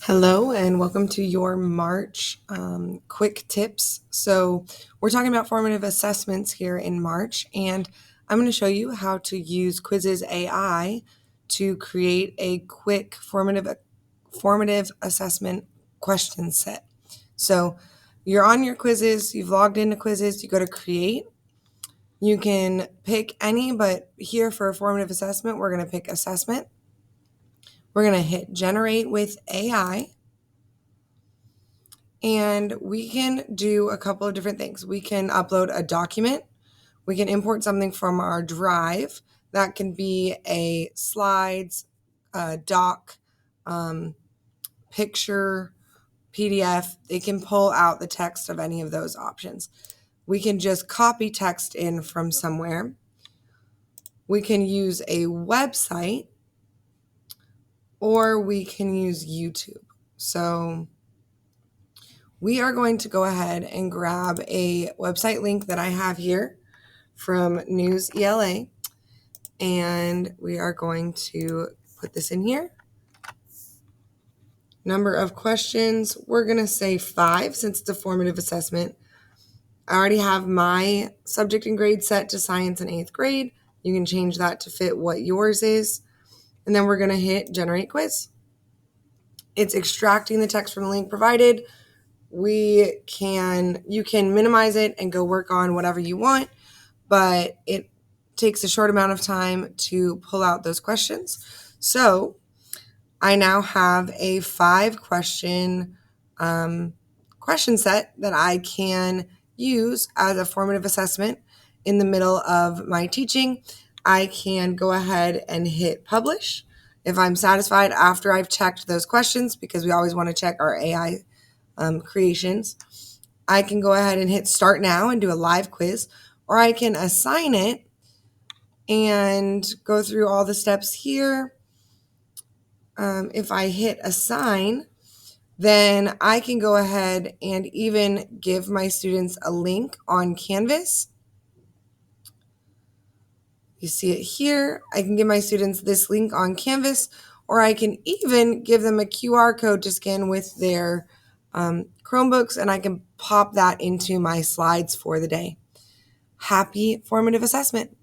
Hello and welcome to your March quick tips. So we're talking about formative assessments here in March, and I'm going to show you how to use Quizizz AI to create a quick formative assessment question set. So you're on your Quizizz, you've logged into Quizizz, you go to create. You can pick any, but here for a formative assessment, we're going to pick assessment. We're going to hit generate with AI. And we can do a couple of different things. We can upload a document. We can import something from our drive. That can be a slides, a doc, picture, PDF. They can pull out the text of any of those options. We can just copy text in from somewhere. We can use a website, or we can use YouTube. So we are going to go ahead and grab a website link that I have here from News ELA, and we are going to put this in here. Number of questions, we're going to say 5 since it's a formative assessment. I already have my subject and grade set to science in 8th grade. You can change that to fit what yours is. And then we're going to hit generate quiz. It's extracting the text from the link provided. You can minimize it and go work on whatever you want, but it takes a short amount of time to pull out those questions. So I now have a 5-question question set that I can use as a formative assessment in the middle of my teaching. I can go ahead and hit publish if I'm satisfied after I've checked those questions, because we always want to check our AI creations. I can go ahead and hit start now and do a live quiz, or I can assign it and go through all the steps here. If I hit assign, then I can go ahead and even give my students a link on Canvas. You see it here. I can give my students this link on Canvas, or I can even give them a QR code to scan with their Chromebooks, and I can pop that into my slides for the day. Happy formative assessment.